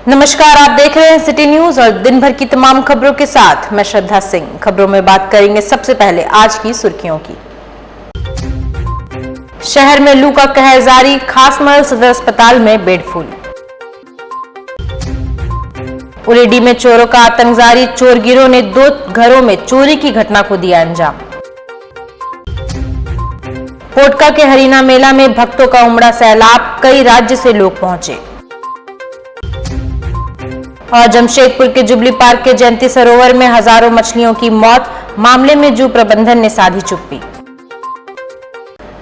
नमस्कार, आप देख रहे हैं सिटी न्यूज और दिन भर की तमाम खबरों के साथ मैं श्रद्धा सिंह। खबरों में बात करेंगे सबसे पहले आज की सुर्खियों की। शहर में लू का कहर जारी, खासमहल सदर अस्पताल में बेड फुल। उरेडी में चोरों का आतंक जारी, चोर गिरोह ने 2 घरों में चोरी की घटना को दिया अंजाम। पोटका के हरीना मेला में भक्तों का उमड़ा सैलाब, कई राज्य से लोग पहुंचे। और जमशेदपुर के जुबली पार्क के जयंती सरोवर में हजारों मछलियों की मौत, मामले में जू प्रबंधन ने साधी चुप्पी।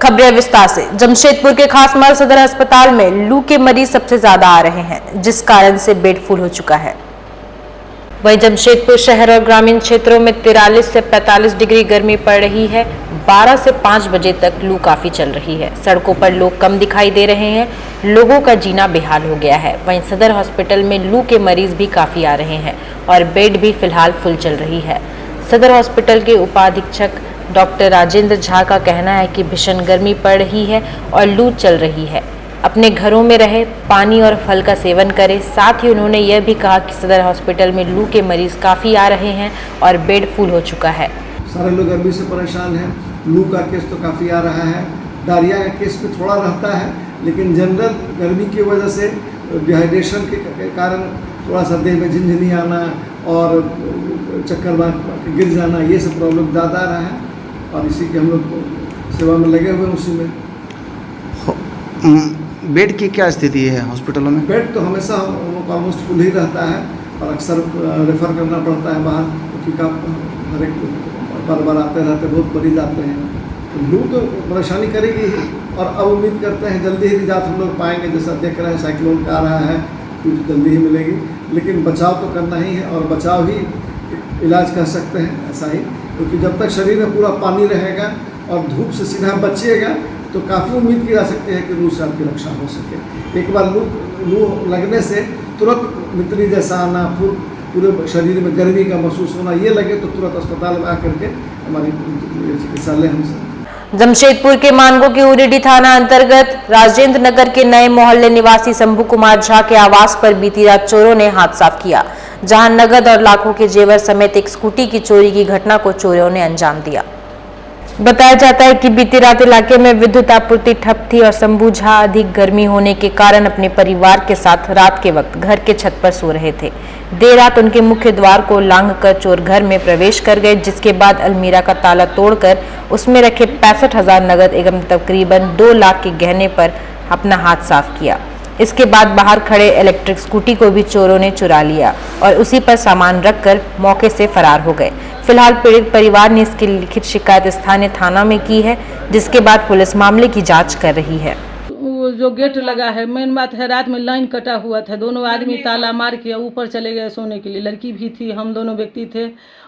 खबरें विस्तार से। जमशेदपुर के खासमहल सदर अस्पताल में लू के मरीज सबसे ज्यादा आ रहे हैं, जिस कारण से बेड फुल हो चुका है। वहीं जमशेदपुर शहर और ग्रामीण क्षेत्रों में 43 से 45 डिग्री गर्मी पड़ रही है। 12 से 5 बजे तक लू काफी चल रही है। सड़कों पर लोग कम दिखाई दे रहे हैं, लोगों का जीना बेहाल हो गया है। वहीं सदर हॉस्पिटल में लू के मरीज भी काफी आ रहे हैं और बेड भी फिलहाल फुल चल रही है। सदर हॉस्पिटल के उपाधीक्षक डॉक्टर राजेंद्र झा का कहना है कि भीषण गर्मी पड़ रही है और लू चल रही है। अपने घरों में रहे, पानी और फल का सेवन करें। साथ ही उन्होंने यह भी कहा कि सदर हॉस्पिटल में लू के मरीज काफ़ी आ रहे हैं और बेड फुल हो चुका है। सारे लोग गर्मी से परेशान हैं। लू का केस तो काफ़ी आ रहा है, डायरिया का केस भी थोड़ा रहता है, लेकिन जनरल गर्मी की वजह से डिहाइड्रेशन के कारण थोड़ा सा देह में झिनझिनी आना और चक्कर मार गिर जाना, ये सब प्रॉब्लम ज़्यादा आ रहा है और इसी के हम लोग सेवा में लगे हुए हैं। उसी में बेड की क्या स्थिति है हॉस्पिटलों में? बेड तो हमेशा ऑलमोस्ट फुल ही रहता है और अक्सर रेफ़र करना पड़ता है बाहर, क्योंकि हर एक बार आते रहते बहुत मरीज आते हैं। तो लू तो परेशानी करेगी ही और अब उम्मीद करते हैं जल्दी ही निजात हम लोग पाएंगे। जैसा देख रहे हैं साइक्लोन का आ रहा है, कुछ जल्दी ही मिलेगी, लेकिन बचाव तो करना ही है और बचाव ही इलाज कर सकते हैं, ऐसा ही। क्योंकि जब तक शरीर में पूरा पानी रहेगा और धूप से सीधा बचिएगा तो काफ़ी उम्मीद की जा सकती है कि लू से आपकी रक्षा हो सके। एक बार लू लगने से तुरंत मितनी जैसा आना, पूरे शरीर में गर्मी का महसूस होना, ये लगे तो तुरंत अस्पताल में आकर के हमारी चिकित्सा लें हमसे। जमशेदपुर के मानगो के उरेडी थाना अंतर्गत राजेंद्र नगर के नए मोहल्ले निवासी शंभू कुमार झा के आवास पर बीती रात चोरों ने हाथ साफ किया, जहां नगद और लाखों के जेवर समेत एक स्कूटी की चोरी की घटना को चोरों ने अंजाम दिया। बताया जाता है कि बीती रात इलाके में विद्युत आपूर्ति ठप थी और शंभू झा अधिक गर्मी होने के कारण अपने परिवार के साथ रात के वक्त घर के छत पर सो रहे थे। देर रात उनके मुख्य द्वार को लांघकर चोर घर में प्रवेश कर गए, जिसके बाद अलमीरा का ताला तोड़कर उसमें रखे 65,000 नगद एवं तकरीबन 2 लाख के गहने पर अपना हाथ साफ किया। इसके बाद बाहर खड़े इलेक्ट्रिक स्कूटी को भी चोरों ने चुरा लिया और उसी पर सामान रखकर मौके से फरार हो गए। फिलहाल पीड़ित परिवार ने इसकी लिखित शिकायत स्थानीय थाना में की है, जिसके बाद पुलिस मामले की जांच कर रही है। वो जो गेट लगा है, मेन बात है रात में लाइन कटा हुआ था, दोनों आदमी ताला मार के ऊपर चले गए सोने के लिए। लड़की भी थी, हम दोनों व्यक्ति थे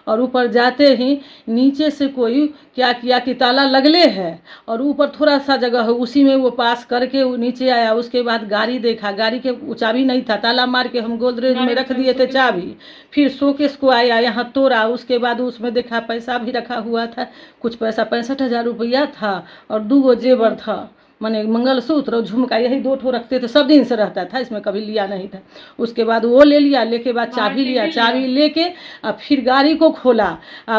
और ऊपर जाते ही नीचे से कोई क्या किया कि ताला लगले है और ऊपर थोड़ा सा जगह है, उसी में वो पास करके वो नीचे आया। उसके बाद गाड़ी देखा, गाड़ी के चाबी नहीं था, ताला मार के हम गोदरेज में रख दिए थे चाबी। फिर शोकेस को आया, यहाँ तोड़ा, उसके बाद उसमें देखा पैसा भी रखा हुआ था, कुछ पैसा 65,000 रुपया था और 2 जेवर था, माने मंगलसूत्र और झुमका, यही 2 ठो रखते थे, सब दिन से रहता था, इसमें कभी लिया नहीं था। उसके बाद वो ले लिया, लेके बाद चाबी लिया, चाबी लेके फिर गाड़ी को खोला।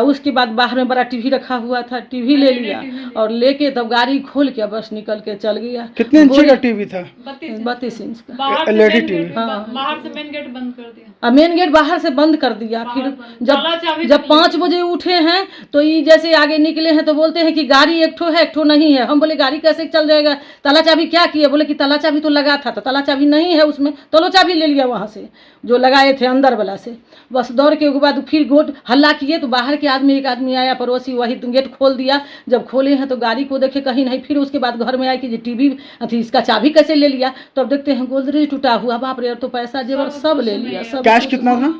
उसके बाद बाहर में बड़ा टीवी रखा हुआ था, टीवी ले लिया और लेके तब गाड़ी खोल के बस निकल के चल गया। कितने इंच का टीवी था? 32 इंच का एलईडी टीवी। बाहर से मेन गेट बंद कर दिया। मेन गेट बाहर से बंद कर दिया। फिर जब 5 बजे उठे हैं तो ये जैसे आगे निकले हैं तो बोलते हैं कि गाड़ी एक ठो है, एक ठो नहीं है। हम बोले गाड़ी कैसे चल जाएगा, ताला चाबी क्या किया? बोले कि ताला चाबी तो लगा था, तो ताला चाबी नहीं है उसमें, तो चाबी ले लिया वहाँ से जो लगाए थे अंदर वाला से। बस दौड़ के बाद फिर गोट हल्ला किए तो बाहर के एक आदमी आया पड़ोसी, वही गेट खोल दिया। जब खोले हैं तो गाड़ी को देखे कहीं नहीं। फिर उसके बाद घर में आया कि टीवी थी, इसका चाबी कैसे ले लिया? तो अब देखते हैं गोदरेज टूटा हुआ, बाप रे, तो पैसा जेवर सब ले लिया। सब कैश कितना था?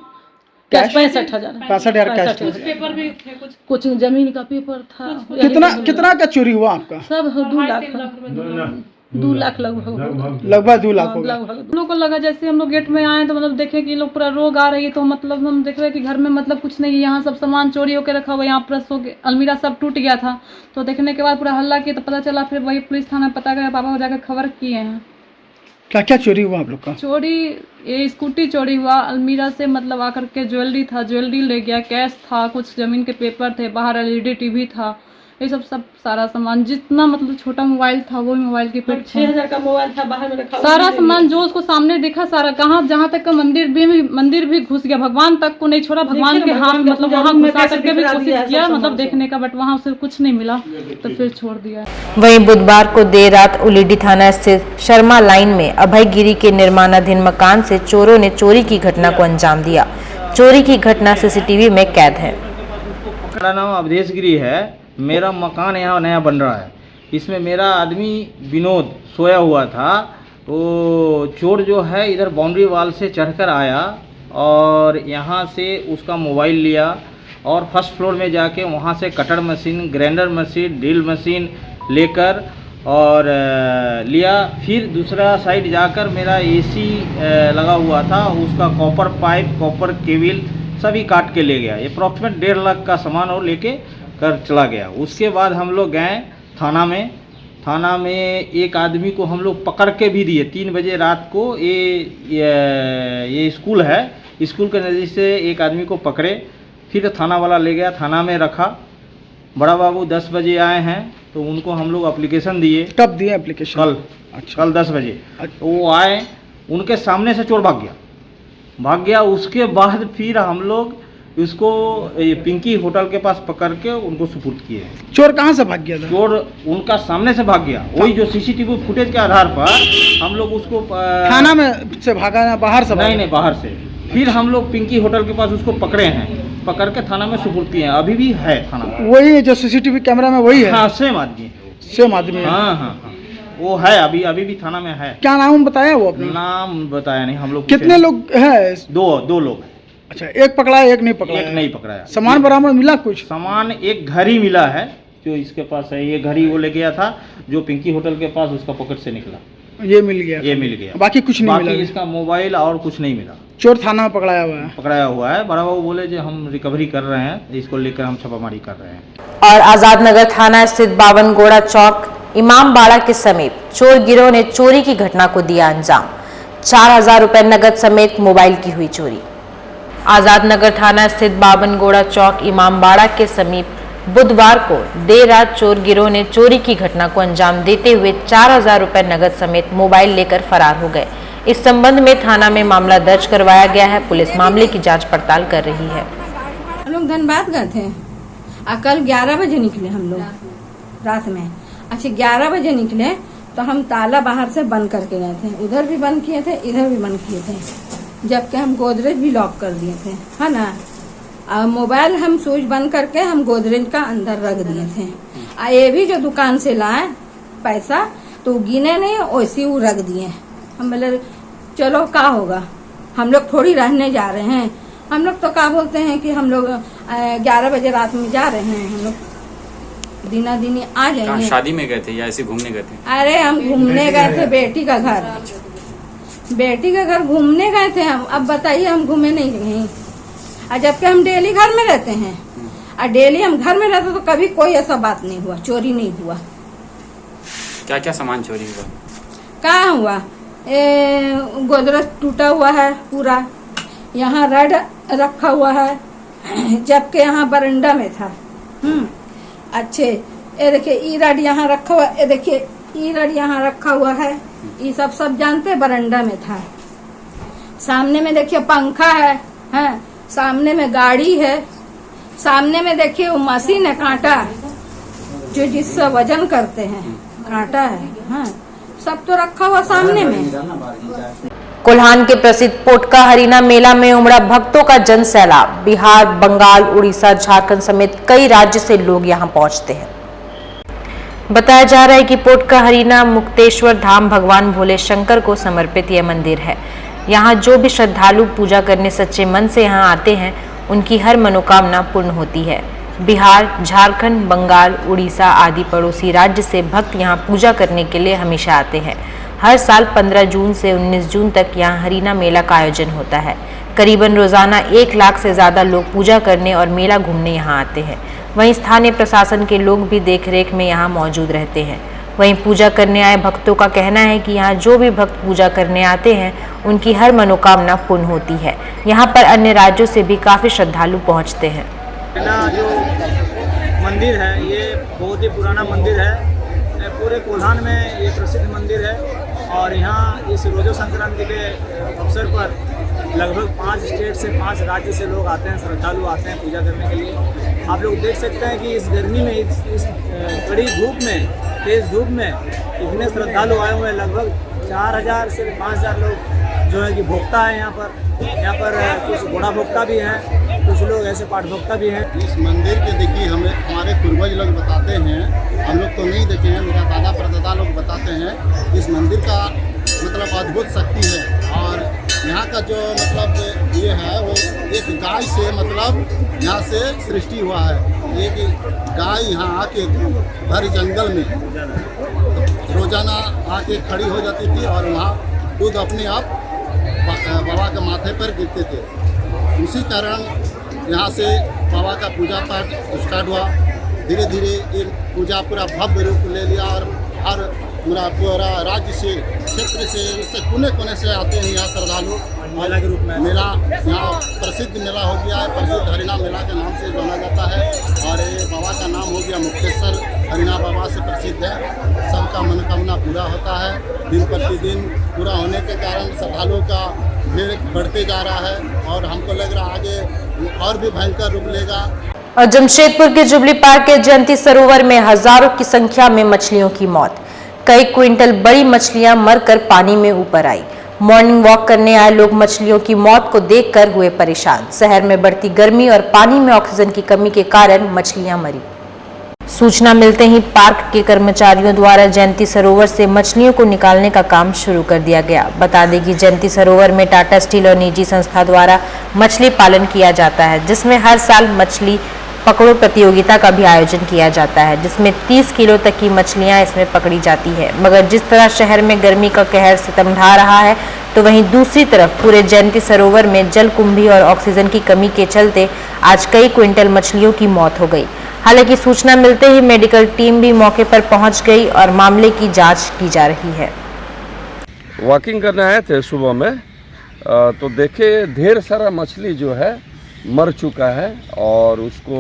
Cash 65,000 cash. पेपर भी थे, कुछ जमीन का पेपर था। कितना का चोरी हुआ आपका? सब 2 लाख 2 लाख लगभग 2 लाख हो गया। हम लोग को लगा जैसे हम लोग गेट में आए तो मतलब देखे कि लोग पूरा रोग आ रही है, तो मतलब हम देख रहे कि घर में मतलब कुछ नहीं है, यहाँ सब सामान चोरी होकर रखा हुआ, यहाँ प्रेस हो के अलमीरा सब टूट गया था। तो देखने के बाद पूरा हल्ला किया तो पता चला, फिर वही पुलिस थाना पता गया, पापा को जाकर खबर किए हैं। क्या क्या चोरी हुआ आप लोग का? चोरी, ये स्कूटी चोरी हुआ, अलमीरा से मतलब आकर के ज्वेलरी था, ज्वेलरी ले गया, कैश था, कुछ ज़मीन के पेपर थे, बाहर एलईडी टीवी था, ये सब सारा सामान, जितना मतलब छोटा मोबाइल था वो मोबाइल के पेट 6,000 का मोबाइल था बाहर में रखा, सारा सामान जो उसको सामने देखा सारा, कहाँ जहाँ तक का मंदिर भी घुस गया, भगवान तक को नहीं छोड़ा, भगवान के हाथ मतलब वहाँ घुसा करके भी कोशिश किया मतलब देखने का, बट वहाँ उसे कुछ नहीं मिला तो फिर छोड़ दिया। वहीं बुधवार को देर रात उलीडी थाना स्थित शर्मा लाइन में अभयगिरी के निर्माणाधीन मकान से चोरों ने चोरी की घटना को अंजाम दिया। चोरी की घटना सीसीटीवी में कैद है। मेरा नाम अवधेश गिरी है। मेरा मकान यहाँ नया बन रहा है। इसमें मेरा आदमी विनोद सोया हुआ था। वो चोर जो है इधर बाउंड्री वाल से चढ़कर आया और यहाँ से उसका मोबाइल लिया और फर्स्ट फ्लोर में जाके वहाँ से cutter machine, grinder machine, drill machine लेकर और लिया। फिर दूसरा साइड जाकर मेरा एसी लगा हुआ था, उसका कॉपर पाइप, कॉपर केबल सभी काट के ले गया। ये अप्रॉक्सीमेट 1.5 लाख का सामान और लेके कर चला गया। उसके बाद हम लोग गए थाना में एक आदमी को हम लोग पकड़ के भी दिए 3 बजे रात को। ये स्कूल है, स्कूल के नज़दीक से एक आदमी को पकड़े, फिर थाना वाला ले गया, थाना में रखा। बड़ा बाबू 10 बजे आए हैं तो उनको हम लोग एप्लीकेशन दिए। कब दिए एप्लीकेशन? कल। अच्छा। कल 10 बजे तो वो आए, उनके सामने से चोर भाग गया। उसके बाद फिर हम लोग उसको पिंकी होटल के पास पकड़ के उनको सुपुर्द किए। चोर कहाँ से भाग गया था? चोर उनका सामने से भाग गया, वही जो सीसीटीवी फुटेज के आधार पर हम लोग उसको थाना में से भागा ना बाहर से? नहीं, बाहर से। फिर हम लोग पिंकी होटल के पास उसको पकड़े हैं, पकड़ के थाना में सुपुर्द किए हैं। अभी भी है थाना में। वही जो सीसीटीवी कैमरा में वही है? हाँ, सेम आदमी है। हाँ, वो है, अभी भी थाना में है। क्या नाम बताया वो अपना? नाम बताया नहीं हम लोग। कितने लोग हैं? दो लोग हैं। अच्छा, एक पकड़ाया, एक नहीं पकड़ाया? एक नहीं पकड़ाया। सामान बरामद मिला? कुछ सामान, एक घड़ी मिला है जो इसके पास है। ये घड़ी वो ले गया था जो पिंकी होटल के पास, उसका पॉकेट से निकला। ये मिल गया? बाकी कुछ नहीं मिला? बाकी इसका मोबाइल और कुछ नहीं मिला। चोर थाना में पकड़ाया हुआ है। बड़ा बाबू बोले जो हम रिकवरी कर रहे हैं, इसको लेकर हम छापामारी कर रहे हैं। और आजाद नगर थाना स्थित बावनगोड़ा चौक इमामबाड़ा के समीप चोर गिरोह ने चोरी की घटना को दिया अंजाम। 4,000 रुपए नगद समेत मोबाइल की हुई चोरी। आजाद नगर थाना स्थित बावनगोड़ा चौक इमामबाड़ा के समीप बुधवार को देर रात चोर गिरोह ने चोरी की घटना को अंजाम देते हुए 4,000 रुपए नगद समेत मोबाइल लेकर फरार हो गए। इस संबंध में थाना में मामला दर्ज करवाया गया है। पुलिस मामले की जांच पड़ताल कर रही है। हम लोग धनबाद गए थे और कल 11 बजे निकले हम लोग रात में। अच्छा, 11 बजे निकले तो हम ताला बाहर से बंद करके गए थे, उधर भी बंद किए थे, इधर भी बंद किए थे, जबकि हम गोदरेज भी लॉक कर दिए थे, है ना। और मोबाइल हम स्विच बंद करके हम गोदरेज का अंदर रख दिए थे। और ये भी जो दुकान से लाए पैसा तो गिने नहीं, वैसे वो रख दिए। हम बोले चलो क्या होगा, हम लोग थोड़ी रहने जा रहे हैं। हम लोग तो क्या बोलते हैं कि हम लोग 11 बजे रात में जा रहे हैं, हम लोग दिना दिनी आ जाएंगे। शादी में गए थे या ऐसे घूमने गए थे? अरे हम घूमने गए थे, बेटी का घर घूमने गए थे हम। अब बताइए, हम घूमे नहीं कहीं, और जबकि हम डेली घर में रहते हैं, और डेली हम घर में रहते तो कभी कोई ऐसा बात नहीं हुआ, चोरी नहीं हुआ। क्या क्या सामान चोरी हुआ? कहाँ हुआ? गोदरेज टूटा हुआ है पूरा, यहाँ रेड रखा हुआ है, जबकि यहाँ बरंडा में था। अच्छे, ये देखिए ई रेड यहाँ रखा हुआ, ये देखिए ई रेड यहाँ रखा हुआ है। ये सब जानते, बरंडा में था। सामने में देखिए पंखा है, सामने में गाड़ी है, सामने में देखिए वो मशीन है, कांटा जो जिससे वजन करते हैं, कांटा है। हाँ, सब तो रखा हुआ सामने में। कोल्हान के प्रसिद्ध पोटका हरीना मेला में उमड़ा भक्तों का जन सैलाब। बिहार, बंगाल, उड़ीसा, झारखंड समेत कई राज्य से लोग यहां पहुंचते हैं। बताया जा रहा है कि पोटका हरीना मुक्तेश्वर धाम भगवान भोले शंकर को समर्पित यह मंदिर है। यहाँ जो भी श्रद्धालु पूजा करने सच्चे मन से यहाँ आते हैं, उनकी हर मनोकामना पूर्ण होती है। बिहार, झारखंड, बंगाल, उड़ीसा आदि पड़ोसी राज्य से भक्त यहाँ पूजा करने के लिए हमेशा आते हैं। हर साल 15 जून से 19 जून तक यहाँ हरीना मेला का आयोजन होता है। करीबन रोजाना 1 लाख से ज्यादा लोग पूजा करने और मेला घूमने यहाँ आते हैं। वहीं स्थानीय प्रशासन के लोग भी देखरेख में यहाँ मौजूद रहते हैं। वहीं पूजा करने आए भक्तों का कहना है कि यहाँ जो भी भक्त पूजा करने आते हैं उनकी हर मनोकामना पूर्ण होती है। यहाँ पर अन्य राज्यों से भी काफी श्रद्धालु पहुँचते हैं। जो मंदिर है ये बहुत ही पुराना मंदिर है, पूरे कोल्हान में ये प्रसिद्ध मंदिर है और यहाँ इस रोजो संक्रांति के अवसर पर लगभग 5 स्टेट से 5 राज्य से लोग आते हैं, श्रद्धालु आते हैं पूजा करने के लिए। आप लोग देख सकते हैं कि इस गर्मी में इस कड़ी धूप में, तेज़ धूप में इतने श्रद्धालु आए हुए हैं। लगभग 4000 से 5000 लोग जो है कि भोक्ता है यहाँ पर कुछ घोड़ा भोक्ता भी हैं, कुछ लोग ऐसे पाठ भोक्ता भी हैं। इस मंदिर के देखिए हमारे पूर्वज लोग बताते हैं, हम लोग तो नहीं देखे हैं, मेरा दादा परदादा लोग बताते हैं इस मंदिर का मतलब अद्भुत शक्ति है। और यहाँ का जो मतलब ये है वो एक गाय से मतलब यहाँ से सृष्टि हुआ है। एक गाय यहाँ आके भर जंगल में रोजाना आके खड़ी हो जाती थी और वहाँ दूध अपने आप बाबा के माथे पर गिरते थे। उसी कारण यहाँ से बाबा का पूजा पाठ स्टार्ट हुआ। धीरे धीरे ये पूजा पूरा भव्य रूप ले लिया और हर पूरा राज्य से, क्षेत्र से, उससे कोने कोने से आते हैं यहाँ श्रद्धालु। मेला के रूप में मेला यहाँ प्रसिद्ध मेला हो गया है, प्रसिद्ध हरिना मेला के नाम से जाना जाता है। और ये बाबा का नाम हो गया मुक्तेश्वर हरिना बाबा से प्रसिद्ध है। सबका मनोकामना पूरा होता है। दिन प्रतिदिन पूरा होने के कारण श्रद्धालुओं का भीड़ बढ़ते जा रहा है और हमको लग रहा है आगे और भी भयंकर रूप लेगा। और जमशेदपुर के जुबली पार्क के जयंती सरोवर में हजारों की संख्या में मछलियों की मौत। कई क्विंटल बड़ी मछलियां मरकर पानी में ऊपर आई। मॉर्निंग वॉक करने आए लोग मछलियों की मौत को देखकर हुए परेशान। शहर में बढ़ती गर्मी और पानी में ऑक्सीजन की कमी के कारण मछलियां मरी। सूचना मिलते ही पार्क के कर्मचारियों द्वारा जयंती सरोवर से मछलियों को निकालने का काम शुरू कर दिया गया। बता दें कि जयंती सरोवर में टाटा स्टील और निजी संस्था द्वारा मछली पालन किया जाता है, जिसमें हर साल मछली पकड़ो प्रतियोगिता का भी आयोजन किया जाता है, जिसमें 30 किलो तक की मछलियां इसमें पकड़ी जाती है। मगर जिस तरह शहर में गर्मी का कहर सितम ढा रहा है, तो वहीं दूसरी तरफ पूरे जयंती सरोवर में जलकुंभी और ऑक्सीजन की कमी के चलते आज कई क्विंटल मछलियों की मौत हो गई। हालांकि सूचना मिलते ही मेडिकल टीम भी मौके पर पहुंच गई और मामले की जांच की जा रही है। वॉकिंग करने आए थे सुबह में तो देखे ढेर सारा मछली जो है मर चुका है और उसको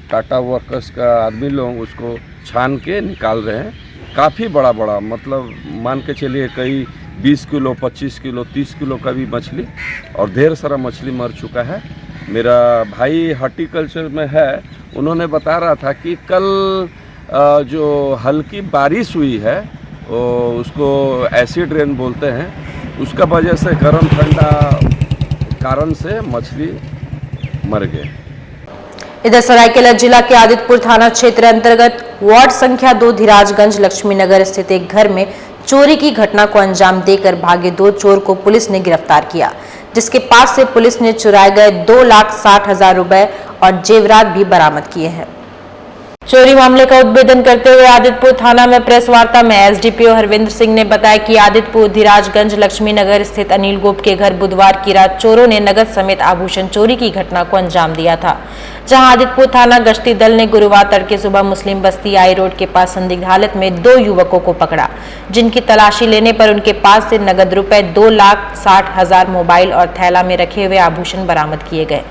टाटा वर्कर्स का आदमी लोग उसको छान के निकाल रहे हैं। काफ़ी बड़ा बड़ा मतलब मान के चलिए कई 20 किलो 25 किलो 30 किलो का भी मछली और ढेर सारा मछली मर चुका है। मेरा भाई हॉर्टिकल्चर में है, उन्होंने बता रहा था कि कल जो हल्की बारिश हुई है उसको एसिड रेन बोलते हैं, उसका वजह से गर्म ठंडा कारण से मछली मर गए। इधर सरायकेला जिला के आदित्यपुर थाना क्षेत्र अंतर्गत वार्ड संख्या 2 धीराजगंज लक्ष्मीनगर स्थित एक घर में चोरी की घटना को अंजाम देकर भागे 2 चोर को पुलिस ने गिरफ्तार किया, जिसके पास से पुलिस ने चुराए गए 2,60,000 रुपए और जेवरात भी बरामद किए हैं। चोरी मामले का उद्भेदन करते हुए आदित्यपुर थाना में प्रेस वार्ता में एसडीपीओ हरविंद्र सिंह ने बताया कि आदित्यपुर धीराजगंज लक्ष्मीनगर स्थित अनिल गोप के घर बुधवार की रात चोरों ने नगद समेत आभूषण चोरी की घटना को अंजाम दिया था। जहां आदित्यपुर थाना गश्ती दल ने गुरुवार तड़के सुबह मुस्लिम बस्ती आई रोड के पास संदिग्ध हालत में 2 युवकों को पकड़ा, जिनकी तलाशी लेने पर उनके पास से नगद रुपए 2,60,000 मोबाइल और थैला में रखे हुए आभूषण बरामद किए गए।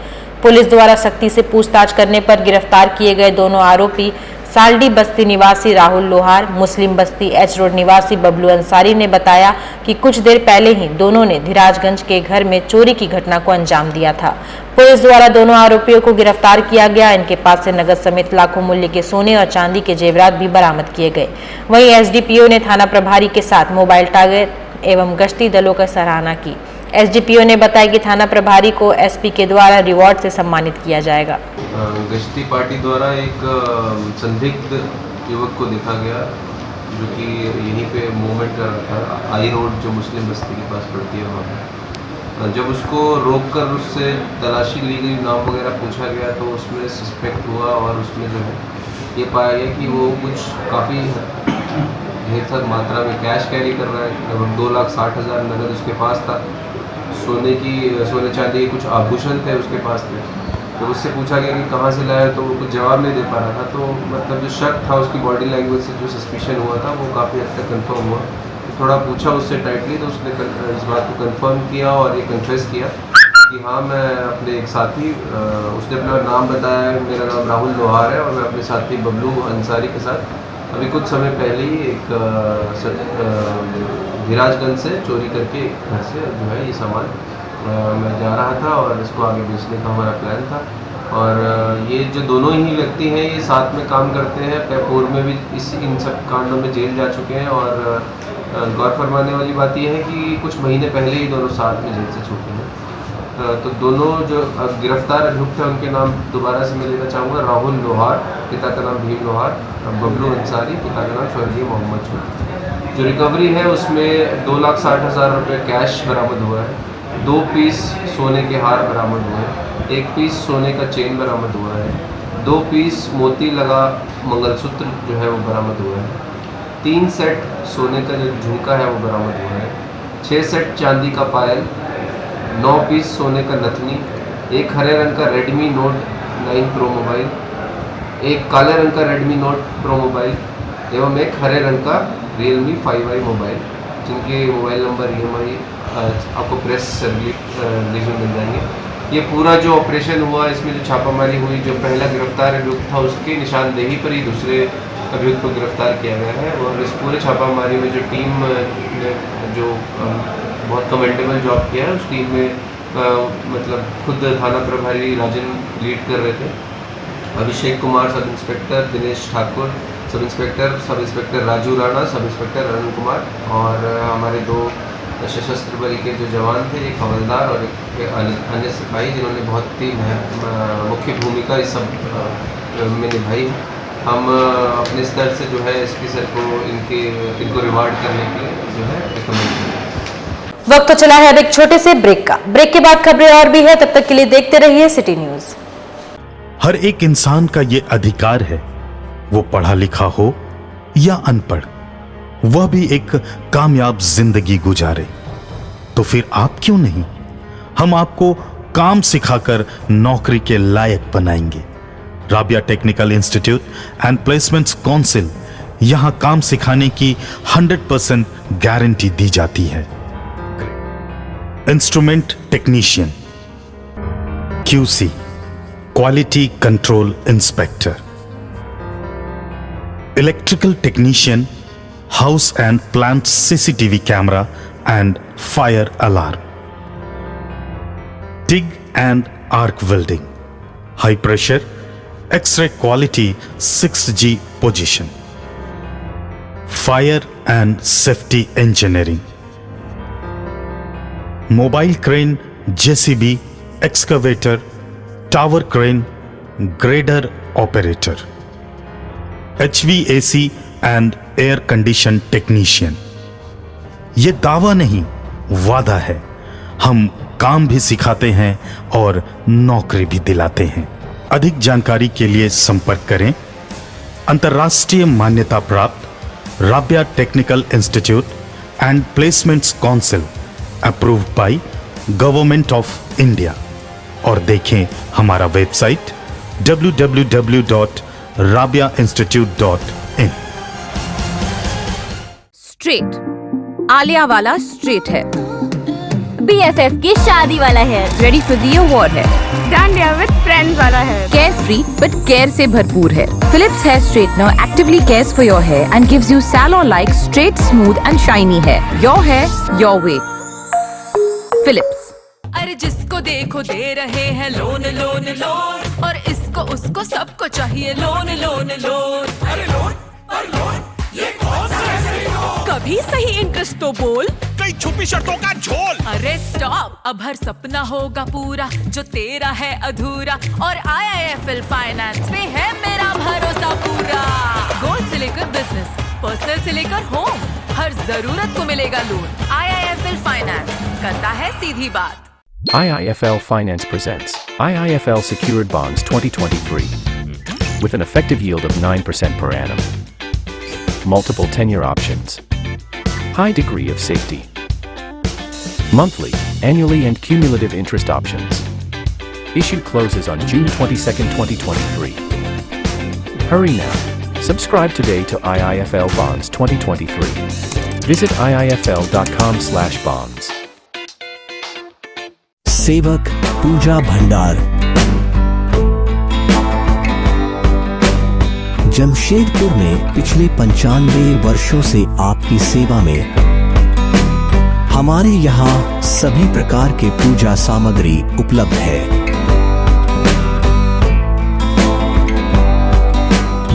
पुलिस द्वारा सख्ती से पूछताछ करने पर गिरफ्तार किए गए दोनों आरोपी सालडी बस्ती निवासी राहुल लोहार, मुस्लिम बस्ती एच रोड निवासी बबलू अंसारी ने बताया कि कुछ देर पहले ही दोनों ने धीराजगंज के घर में चोरी की घटना को अंजाम दिया था। पुलिस द्वारा दोनों आरोपियों को गिरफ्तार किया गया। इनके पास से नगद समेत लाखों मूल्य के सोने और चांदी के जेवरात भी बरामद किए गए। वहीं एसडीपीओ ने थाना प्रभारी के साथ मोबाइल टारगेट एवं गश्ती दलों की सराहना की। एसडीपीओ ने बताया कि थाना प्रभारी को एसपी के द्वारा रिवॉर्ड से सम्मानित किया जाएगा। गश्ती पार्टी द्वारा एक संदिग्ध युवक को देखा गया जो कि यहीं पे मूवमेंट कर रहा था, आई रोड जो मुस्लिम बस्ती के पास पड़ती है वहाँ पे। जब उसको रोककर उससे तलाशी ली गई, नाम वगैरह पूछा गया तो उसमें सस्पेक्ट हुआ और उसमें जो है ये पाया गया कि वो कुछ काफ़ी ढेर सारी मात्रा में कैश कैरी कर रहा है। लगभग 2,60,000 नगद उसके पास था। सोने चांदी के कुछ आभूषण थे उसके पास थे तो उससे पूछा गया कि कहाँ से लाया, तो वो कुछ जवाब नहीं दे पा रहा था। तो मतलब जो शक था उसकी बॉडी लैंग्वेज से जो सस्पिशन हुआ था वो काफ़ी हद तक कंफर्म हुआ। तो थोड़ा पूछा उससे टाइटली, तो उसने इस बात को कंफर्म किया और ये कन्फेस किया कि हाँ मैं अपने एक साथी, उसने अपना नाम बताया, मेरा नाम राहुल लोहार है और मैं अपने साथी बबलू अंसारी के साथ अभी कुछ समय पहले ही एक धीराजगंज से चोरी करके घर से जो है ये सामान मैं जा रहा था और इसको आगे बेचने का हमारा प्लान था। और ये जो दोनों ही व्यक्ति हैं ये साथ में काम करते हैं, पूर्व में भी इन सब कांडों में जेल जा चुके हैं। और गौर फरमाने वाली बात यह है कि कुछ महीने पहले ही दोनों साथ में जेल से छूटे हैं। तो दोनों जो गिरफ्तार अभियुक्त हैं उनके नाम दोबारा से मैं लेना चाहूँगा। राहुल लोहार, पिता का नाम भीम लोहार, बबलू अंसारी, पिता का नाम स्वर्गीय मोहम्मद चौधरी। जो रिकवरी है उसमें 2,60,000 रुपये कैश बरामद हुआ है, 2 पीस सोने के हार बरामद हुए हैं, 1 पीस सोने का चेन बरामद हुआ है, 2 पीस मोती लगा मंगलसूत्र जो है वो बरामद हुआ है, 3 सेट सोने का जो झुमका है वो बरामद हुआ है, 6 सेट चांदी का पायल, 9 पीस सोने का नथनी, 1 हरे रंग का Redmi Note 9 Pro मोबाइल, 1 काले रंग का Redmi Note Pro मोबाइल एवं 1 हरे रंग का Realme 5i मोबाइल, जिनके मोबाइल नंबर EMI आपको प्रेस रिलीज में मिल जाएंगे। ये पूरा जो ऑपरेशन हुआ, इसमें जो छापामारी हुई, जो पहला गिरफ्तार अभियुक्त था उसकी निशानदेही पर ही दूसरे अभियुक्त को गिरफ्तार किया गया है। और इस पूरे छापामारी में जो टीम ने जो बहुत कमेंडेबल जॉब किया है, उस टीम में मतलब खुद थाना प्रभारी राजन लीड कर रहे थे, Abhishek Kumar sub inspector, Dinesh Thakur sub inspector Raju Rana, sub inspector Arun Kumar और हमारे 2 सशस्त्र बल के जो जवान थे, एक हवलदार और एक अन्य सिपाही, जिन्होंने बहुत ही मुख्य भूमिका इस सब में निभाई। हम अपने स्तर से जो है एसपी सर को इनको रिवार्ड करने के लिए जो है रिकमेंड करें। वक्त तो चला है अब एक छोटे से ब्रेक का। ब्रेक के बाद खबरें और भी है, तब तक के लिए देखते रहिए सिटी न्यूज। हर एक इंसान का ये अधिकार है, वो पढ़ा लिखा हो या अनपढ़, वह भी एक कामयाब जिंदगी गुजारे। तो फिर आप क्यों नहीं? हम आपको काम सिखाकर नौकरी के लायक बनाएंगे। Rabia technical institute and placements council, यहां काम सिखाने की 100% गारंटी दी जाती है। Instrument technician, QC quality control inspector, electrical technician, house and plant CCTV camera and fire alarm, TIG and arc welding, high pressure X-ray quality 6G position, fire and safety engineering, mobile crane, JCB, excavator, tower crane, grader operator, HVAC and air condition technician। ये दावा नहीं, वादा है। हम काम भी सिखाते हैं और नौकरी भी दिलाते हैं। अधिक जानकारी के लिए संपर्क करें अंतर्राष्ट्रीय मान्यता प्राप्त Rabia technical institute and placements council, approved by government of India, और देखें हमारा वेबसाइट www.rabiainstitute.in। स्ट्रेट आलिया वाला स्ट्रेट है, BFF की शादी वाला है, रेडी फॉर द अवार्ड है, डांडिया विद फ्रेंड्स वाला है, केयर फ्री बट केयर से भरपूर है। Philips hair straightener actively cares for your hair and gives you salon like straight, smooth and shiny hair. Your hair your way, Philips. अरे जिसको देखो दे रहे हैं लोन लोन लोन, और इसको उसको सबको चाहिए लोन लोन लोन। अरे लोन और लोन, ये कौन सा है लोन? कभी सही इंटरेस्ट तो बोल, कई छुपी शर्तों का झोल। अरे स्टॉप, अब हर सपना होगा पूरा जो तेरा है अधूरा, और IIFL फाइनेंस पे है मेरा भरोसा पूरा। गोल्ड से लेकर बिजनेस, पर्सनल से लेकर होम, हर जरूरत को मिलेगा लोन। IIFL फाइनेंस करता है सीधी बात। IIFL Finance presents IIFL Secured Bonds 2023 with an effective yield of 9% per annum. Multiple tenure options. High degree of safety. Monthly, annually and cumulative interest options. Issue closes on June 22, 2023. Hurry now. Subscribe today to IIFL Bonds 2023. Visit iifl.com/bonds. सेवक पूजा भंडार जमशेदपुर में पिछले 95 वर्षों से आपकी सेवा में। हमारे यहाँ सभी प्रकार के पूजा सामग्री उपलब्ध है।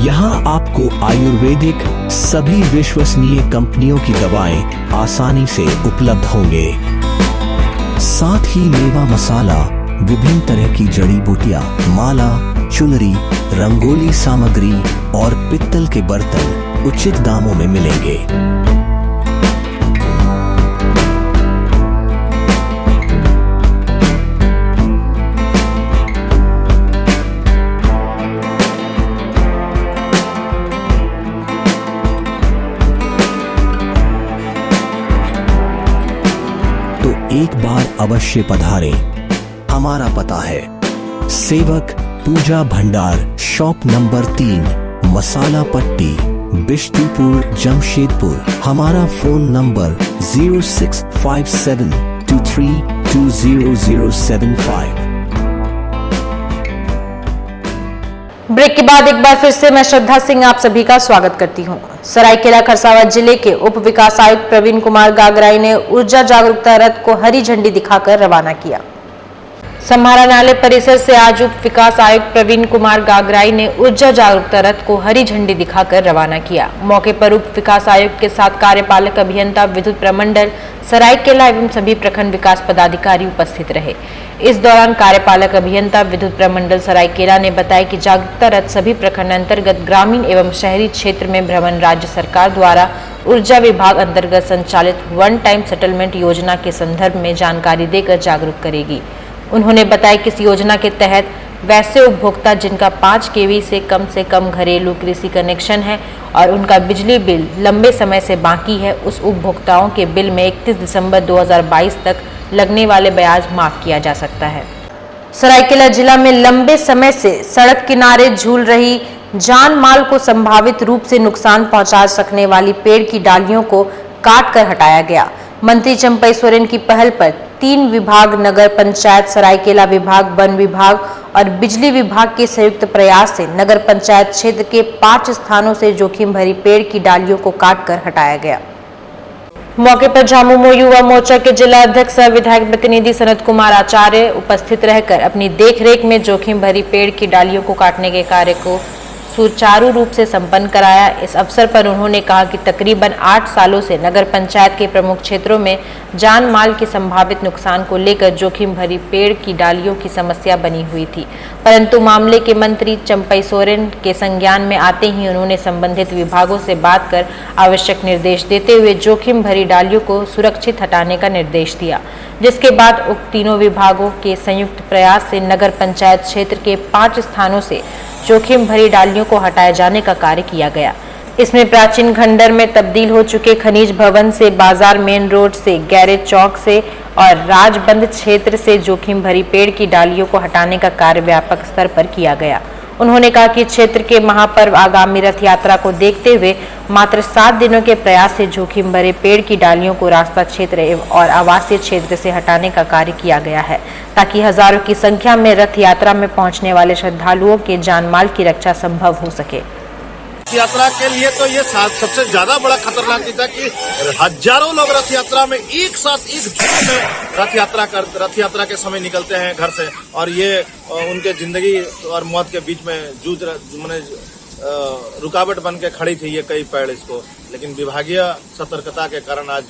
यहाँ आपको आयुर्वेदिक सभी विश्वसनीय कंपनियों की दवाएं आसानी से उपलब्ध होंगे। साथ ही मेवा मसाला, विभिन्न तरह की जड़ी बूटियां, माला, चुनरी, रंगोली सामग्री और पित्तल के बर्तन उचित दामों में मिलेंगे। तो एक बार अवश्य पधारें। हमारा पता है सेवक पूजा भंडार, शॉप नंबर 3, मसाला पट्टी, बिष्टुपुर, जमशेदपुर। हमारा फोन नंबर 065723200075। ब्रेक के बाद एक बार फिर से मैं श्रद्धा सिंह आप सभी का स्वागत करती हूं। सरायकेला खरसावां जिले के उप विकास आयुक्त प्रवीण कुमार गागराई ने ऊर्जा जागरूकता रथ को हरी झंडी दिखाकर रवाना किया। समाहरणालय परिसर से आज उप विकास आयुक्त प्रवीण कुमार गागराई ने ऊर्जा जागरूकता रथ को हरी झंडी दिखाकर रवाना किया। मौके पर उप विकास आयुक्त के साथ कार्यपालक अभियंता विद्युत प्रमंडल सरायकेला एवं सभी प्रखंड विकास पदाधिकारी उपस्थित रहे। इस दौरान कार्यपालक अभियंता विद्युत प्रमंडल सरायकेला ने बताया कि जागरूकता रथ सभी प्रखंड अंतर्गत ग्रामीण एवं शहरी क्षेत्र में भ्रमण राज्य सरकार द्वारा ऊर्जा विभाग अंतर्गत संचालित वन टाइम सेटलमेंट योजना के संदर्भ में जानकारी देकर जागरूक करेगी। उन्होंने बताया कि इस योजना के तहत वैसे उपभोक्ता जिनका 5 kV से कम घरेलू कृषि कनेक्शन है और उनका बिजली बिल लंबे समय से बाकी है, उस उपभोक्ताओं के बिल में 31 दिसंबर 2022 तक लगने वाले ब्याज माफ किया जा सकता है। सरायकेला जिला में लंबे समय से सड़क किनारे झूल रही जान माल को संभावित रूप से नुकसान पहुंचा सकने वाली पेड़ की डालियों को काट कर हटाया गया। मंत्री चंपई सोरेन की पहल पर 3 विभाग, नगर पंचायत, सरायकेला विभाग, वन विभाग और बिजली विभाग के संयुक्त प्रयास से नगर पंचायत क्षेत्र के 5 स्थानों से जोखिम भरी पेड़ की डालियों को काटकर हटाया गया। मौके पर झामुमो युवा मोर्चा के जिला अध्यक्ष सह विधायक प्रतिनिधि सनत कुमार आचार्य उपस्थित रहकर अपनी देखरेख में जोखिम भरी पेड़ की डालियों को काटने के कार्य को सुचारू रूप से संपन्न कराया। इस अवसर पर उन्होंने कहा कि तकरीबन 8 सालों से नगर पंचायत के प्रमुख क्षेत्रों में जान माल के संभावित नुकसान को लेकर जोखिम भरी पेड़ की डालियों की समस्या बनी हुई थी, परंतु मामले के मंत्री चंपई सोरेन के संज्ञान में आते ही उन्होंने संबंधित विभागों से बात कर आवश्यक निर्देश देते हुए जोखिम भरी डालियों को सुरक्षित हटाने का निर्देश दिया, जिसके बाद उक्त तीनों विभागों के संयुक्त प्रयास से नगर पंचायत क्षेत्र के 5 स्थानों से जोखिम भरी डालियों को हटाए जाने का कार्य किया गया। इसमें प्राचीन खंडर में तब्दील हो चुके खनिज भवन से, बाजार मेन रोड से, गैरेज चौक से और राजबंद क्षेत्र से जोखिम भरी पेड़ की डालियों को हटाने का कार्य व्यापक स्तर पर किया गया। उन्होंने कहा कि क्षेत्र के महापर्व आगामी रथ यात्रा को देखते हुए मात्र 7 दिनों के प्रयास से जोखिम भरे पेड़ की डालियों को रास्ता क्षेत्र और आवासीय क्षेत्र से हटाने का कार्य किया गया है, ताकि हजारों की संख्या में रथ यात्रा में पहुंचने वाले श्रद्धालुओं के जानमाल की रक्षा संभव हो सके। यात्रा के लिए तो ये सबसे ज्यादा बड़ा खतरनाक चीज था कि हजारों लोग रथ यात्रा में एक साथ एक झुंड में रथ यात्रा के समय निकलते हैं घर से, और ये उनके जिंदगी और मौत के बीच में रुकावट बन के खड़ी थी ये कई पेड़ इसको, लेकिन विभागीय सतर्कता के कारण आज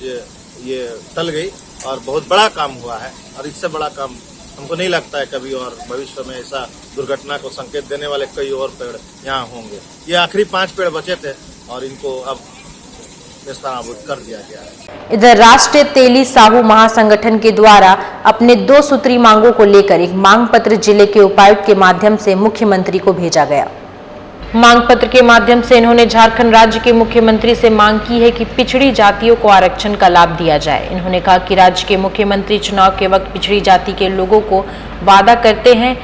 ये टल गई और बहुत बड़ा काम हुआ है। और इससे बड़ा काम हमको नहीं लगता है कभी और भविष्य में ऐसा दुर्घटना को संकेत देने वाले कई और पेड़ यहाँ होंगे। ये आखिरी 5 पेड़ बचे थे और इनको अब नेस्तनाबूद कर दिया गया है। इधर राष्ट्रीय तेली साहू महासंगठन के द्वारा अपने 2 सूत्री मांगों को लेकर एक मांग पत्र जिले के उपायुक्त के माध्यम से मुख्यमंत्री को भेजा गया। मांग पत्र के माध्यम से इन्होंने झारखंड राज्य के मुख्यमंत्री से मांग की है कि पिछड़ी जातियों को आरक्षण का लाभ दिया जाए। इन्होंने कहा कि राज्य के मुख्यमंत्री चुनाव के वक्त पिछड़ी जाति के लोगों को वादा करते हैं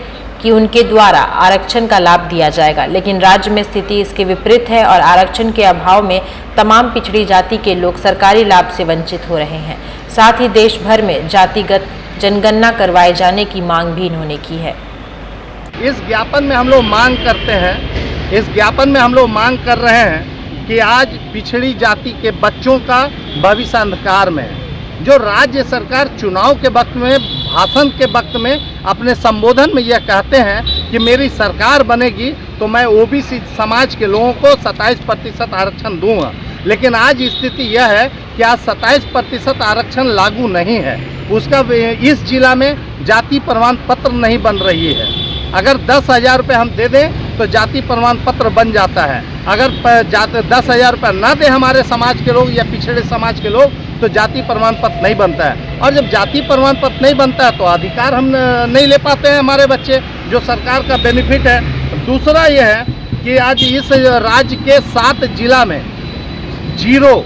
कि उनके द्वारा आरक्षण का लाभ दिया जाएगा, लेकिन राज्य में स्थिति इसके विपरीत है और आरक्षण के अभाव में तमाम पिछड़ी जाति के लोग सरकारी लाभ से वंचित हो रहे हैं। साथ ही देश भर में जातिगत जनगणना करवाए जाने की मांग भी इन्होंने की है। इस ज्ञापन में हम लोग मांग करते हैं, इस ज्ञापन में हम लोग मांग कर रहे हैं कि आज पिछड़ी जाति के बच्चों का भविष्य अंधकार में है। जो राज्य सरकार चुनाव के वक्त में, भाषण के वक्त में अपने संबोधन में यह कहते हैं कि मेरी सरकार बनेगी तो मैं ओबीसी समाज के लोगों को 27% आरक्षण दूंगा, लेकिन आज स्थिति यह है कि आज 27% आरक्षण लागू नहीं है। उसका इस जिला में जाति प्रमाण पत्र नहीं बन रही है। अगर 10,000 रुपये हम दे दें तो जाति प्रमाण पत्र बन जाता है। अगर 10,000 रुपये ना दे हमारे समाज के लोग या पिछड़े समाज के लोग तो जाति प्रमाण पत्र नहीं बनता है, और जब जाति प्रमाण पत्र नहीं बनता है तो अधिकार हम नहीं ले पाते हैं हमारे बच्चे, जो सरकार का बेनिफिट है। दूसरा यह है कि आज इस राज्य के 7 जिला में 0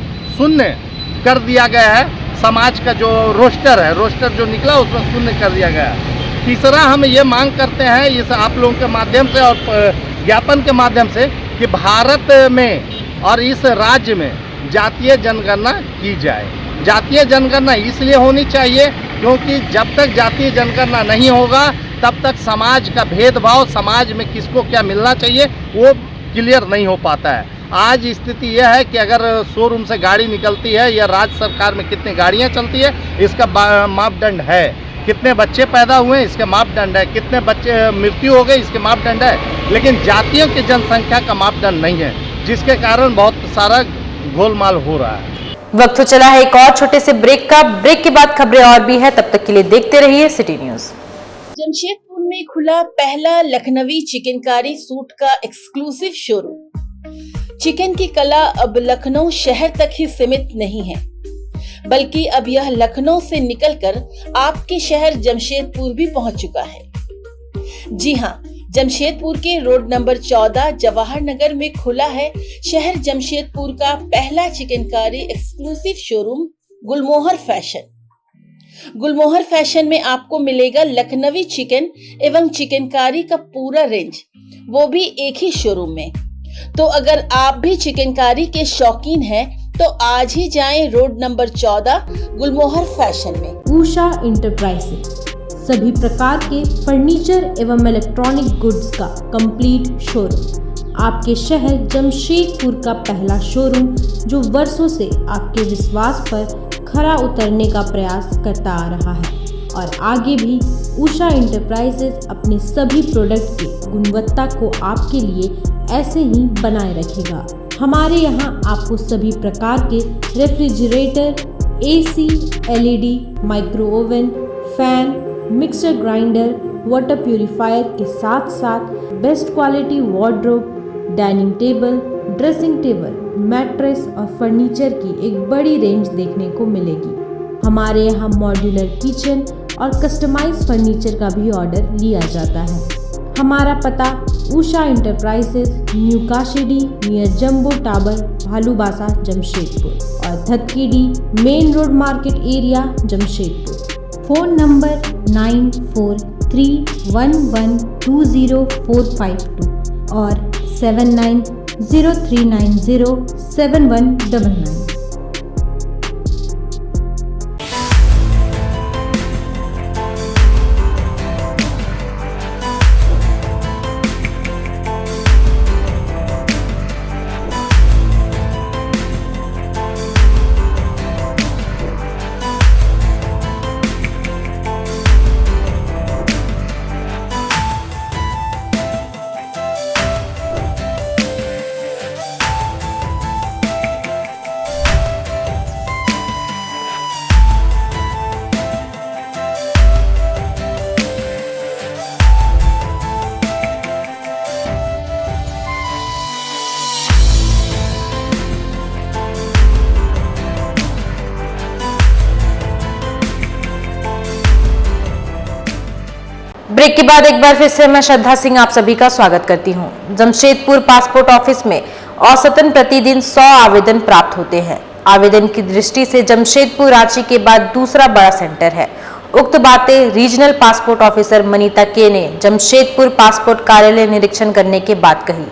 कर दिया गया है। समाज का जो रोस्टर जो निकला उसमें 0 कर दिया गया है। तीसरा हम ये मांग करते हैं इस आप लोगों के माध्यम से और ज्ञापन के माध्यम से कि भारत में और इस राज्य में जातीय जनगणना की जाए। जातीय जनगणना इसलिए होनी चाहिए क्योंकि जब तक जातीय जनगणना नहीं होगा तब तक समाज का भेदभाव, समाज में किसको क्या मिलना चाहिए वो क्लियर नहीं हो पाता है। आज स्थिति यह है कि अगर शोरूम से गाड़ी निकलती है या राज्य सरकार में कितनी गाड़ियां चलती है इसका मापदंड है, कितने बच्चे पैदा हुए इसके मापदंड है, कितने बच्चे मृत्यु हो गई इसके मापदंड है, लेकिन जातियों की जनसंख्या का मापदंड नहीं है, जिसके कारण बहुत सारा गोलमाल हो रहा है। वक्त तो चला है एक और छोटे से ब्रेक का। ब्रेक के बाद खबरें और भी है, तब तक के लिए देखते रहिए सिटी न्यूज। जमशेदपुर में खुला पहला लखनवी चिकनकारी सूट का एक्सक्लूसिव शोरूम। चिकन की कला अब लखनऊ शहर तक ही सीमित नहीं है, बल्कि अब यह लखनऊ से निकलकर आपके शहर जमशेदपुर भी पहुंच चुका है। जी हां, जमशेदपुर के रोड नंबर 14 जवाहर नगर में खुला है शहर जमशेदपुर का पहला चिकनकारी एक्सक्लूसिव शोरूम गुलमोहर फैशन। गुलमोहर फैशन में आपको मिलेगा लखनवी चिकन एवं चिकनकारी का पूरा रेंज, वो भी एक ही शोरूम में। तो अगर आप भी चिकनकारी के शौकीन हैं तो आज ही जाएं रोड नंबर 14 गुलमोहर फैशन में। उषा इंटरप्राइजेज सभी प्रकार के फर्नीचर एवं इलेक्ट्रॉनिक गुड्स का कंप्लीट शोरूम। आपके शहर जमशेदपुर का पहला शोरूम जो वर्षों से आपके विश्वास पर खरा उतरने का प्रयास करता आ रहा है और आगे भी उषा इंटरप्राइजेज अपने सभी प्रोडक्ट की गुणवत्ता को आपके लिए ऐसे ही बनाए रखेगा। हमारे यहाँ आपको सभी प्रकार के refrigerator, AC, LED, micro oven, fan, mixer grinder, water purifier के साथ साथ best quality wardrobe, dining table, dressing table, mattress और फर्नीचर की एक बड़ी रेंज देखने को मिलेगी। हमारे यहाँ मॉड्यूलर किचन और कस्टमाइज फर्नीचर का भी ऑर्डर लिया जाता है। हमारा पता Usha enterprises, new Kashidih near Jumbo tower, Bhalubasa, Jamshedpur और Dhatkidih main road market area, Jamshedpur. Phone number 9431120452 और 7903907199। ब्रेक के बाद एक बार फिर से मैं श्रद्धा सिंह आप सभी का स्वागत करती हूं। जमशेदपुर पासपोर्ट ऑफिस में औसतन प्रतिदिन 100 आवेदन प्राप्त होते हैं। आवेदन की दृष्टि से जमशेदपुर रांची के बाद दूसरा बड़ा सेंटर है। उक्त बातें रीजनल पासपोर्ट ऑफिसर मनीता के ने जमशेदपुर पासपोर्ट कार्यालय निरीक्षण करने के बाद कही।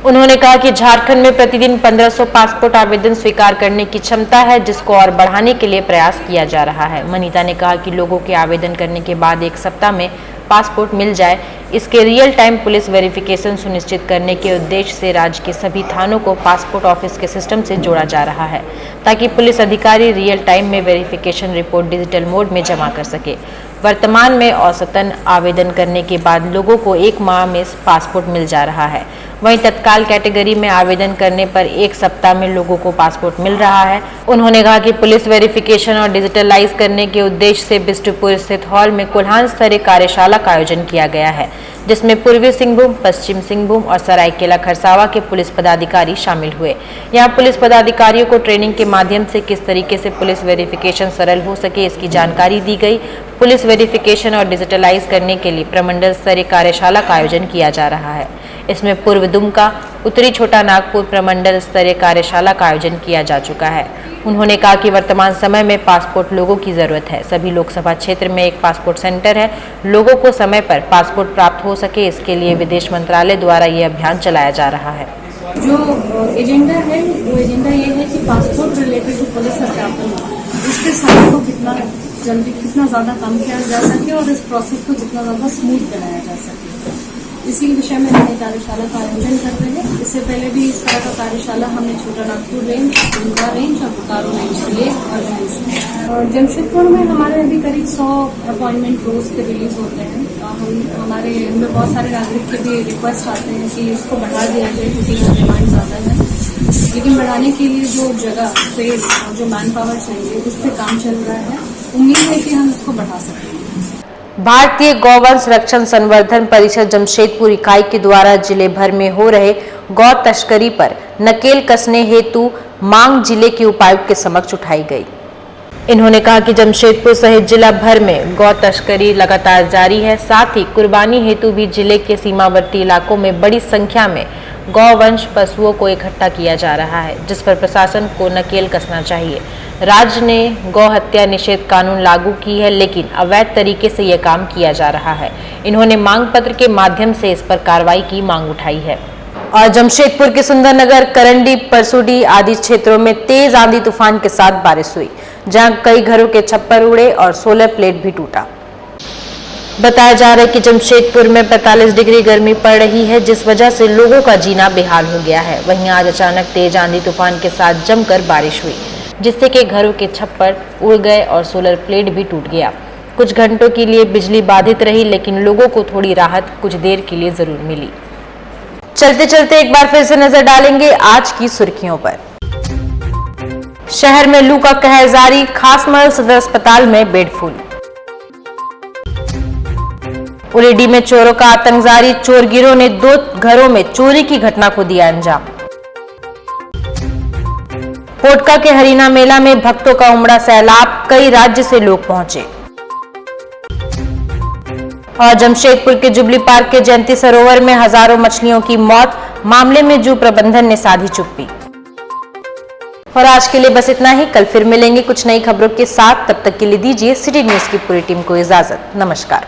उन्होंने कहा कि झारखंड में प्रतिदिन 1500 पासपोर्ट आवेदन स्वीकार करने की क्षमता है, जिसको और बढ़ाने के लिए प्रयास किया जा रहा है। मनीता ने कहा कि लोगों के आवेदन करने के बाद एक सप्ताह में पासपोर्ट मिल जाए, इसके रियल टाइम पुलिस वेरिफिकेशन सुनिश्चित करने के उद्देश्य से राज्य के सभी थानों को पासपोर्ट ऑफिस के सिस्टम से जोड़ा जा रहा है, ताकि पुलिस अधिकारी रियल टाइम में वेरिफिकेशन रिपोर्ट डिजिटल मोड में जमा कर सके। वर्तमान में औसतन आवेदन करने के बाद लोगों को 1 माह में पासपोर्ट मिल जा रहा है। वहीं तत्काल कैटेगरी में आवेदन करने पर 1 सप्ताह में लोगों को पासपोर्ट मिल रहा है। उन्होंने कहा कि पुलिस वेरिफिकेशन और डिजिटलाइज करने के उद्देश्य से बिष्टुपुर स्थित हॉल में कुल्हान स्तरीय कार्यशाला का आयोजन किया गया है, जिसमें पूर्वी सिंहभूम, पश्चिम सिंहभूम और सरायकेला खरसावा के पुलिस पदाधिकारी शामिल हुए। यहाँ पुलिस पदाधिकारियों को ट्रेनिंग के माध्यम से किस तरीके से पुलिस वेरिफिकेशन सरल हो सके, इसकी जानकारी दी गई। पुलिस वेरिफिकेशन और डिजिटलाइज करने के लिए प्रमंडल स्तरीय कार्यशाला का आयोजन किया जा रहा है। इसमें पूर्व दुमका, उत्तरी छोटा नागपुर प्रमंडल स्तरीय कार्यशाला का आयोजन किया जा चुका है। उन्होंने कहा कि वर्तमान समय में पासपोर्ट लोगों की जरूरत है। सभी लोकसभा क्षेत्र में एक पासपोर्ट सेंटर है। लोगों को समय पर पासपोर्ट प्राप्त हो सके, इसके लिए विदेश मंत्रालय द्वारा ये अभियान चलाया जा रहा है। जो एजेंडा है वो एजेंडा ये है कि पासपोर्ट रिलेटेड जो पुलिस सत्यापन इसके समय को कितना जल्दी, कितना ज़्यादा कम किया जा सके और इस प्रोसेस को जितना ज़्यादा स्मूथ बनाया जा सके। इसी विषय में हमने कार्यशाला का आयोजन कर रहे हैं। इससे पहले भी इस तरह का कार्यशाला हमने छोटा नागपुर रेंज, दुमका रेंज और बोकारो रेंज के लिए ऑर्गेनाइज किया। और जमशेदपुर में हमारे अभी करीब 100 अपॉइंटमेंट रोज के रिलीज होते हैं। हमारे में बहुत सारे नागरिक के भी रिक्वेस्ट आते हैं कि इसको बढ़ा दिया जाए, क्योंकि यहाँ डिमांड ज़्यादा है। लेकिन बढ़ाने के लिए जो जगह, स्पेस और जो मैन पावर चाहिए, उस पर काम चल रहा है। उम्मीद है कि हम इसको बढ़ा सकते हैं। भारतीय गौवंश रक्षण संवर्धन परिषद जमशेदपुर इकाई के द्वारा जिले भर में हो रहे गौ तस्करी पर नकेल कसने हेतु मांग जिले के उपायुक्त के समक्ष उठाई गई। इन्होंने कहा कि जमशेदपुर सहित जिला भर में गौ तस्करी लगातार जारी है। साथ ही कुर्बानी हेतु भी जिले के सीमावर्ती इलाकों में बड़ी संख्या में गौवंश पशुओं को इकट्ठा किया जा रहा है, जिस पर प्रशासन को नकेल कसना चाहिए। राज्य ने गौ हत्या निषेध कानून लागू की है, लेकिन अवैध तरीके से यह काम किया जा रहा है। इन्होंने मांग पत्र के माध्यम से इस पर कार्रवाई की मांग उठाई है। और जमशेदपुर के सुंदरनगर, करंडी, परसुडी आदि क्षेत्रों में तेज आंधी तूफान के साथ बारिश हुई, जहां कई घरों के छप्पर उड़े और सोलर प्लेट भी टूटा। बताया जा रहा है कि जमशेदपुर में 45 डिग्री गर्मी पड़ रही है, जिस वजह से लोगों का जीना बेहाल हो गया है। वहीं आज अचानक तेज आंधी तूफान के साथ जमकर बारिश हुई, जिससे कि घरों के छप्पर उड़ गए और सोलर प्लेट भी टूट गया। कुछ घंटों के लिए बिजली बाधित रही, लेकिन लोगों को थोड़ी राहत कुछ देर के लिए जरूर मिली। चलते चलते एक बार फिर से नजर डालेंगे आज की सुर्खियों पर। शहर में लू का कहर जारी, खासमहल सदर अस्पताल में बेड फुल। उरेडी में चोरों का आतंक जारी, चोर गिरोह ने 2 घरों में चोरी की घटना को दिया अंजाम। पोटका के हरीना मेला में भक्तों का उमड़ा सैलाब, कई राज्य से लोग पहुंचे। और जमशेदपुर के जुबली पार्क के जयंती सरोवर में हजारों मछलियों की मौत, मामले में जू प्रबंधन ने साधी चुप्पी। और आज के लिए बस इतना ही। कल फिर मिलेंगे कुछ नई खबरों के साथ। तब तक के लिए दीजिए सिटी न्यूज की पूरी टीम को इजाजत। नमस्कार।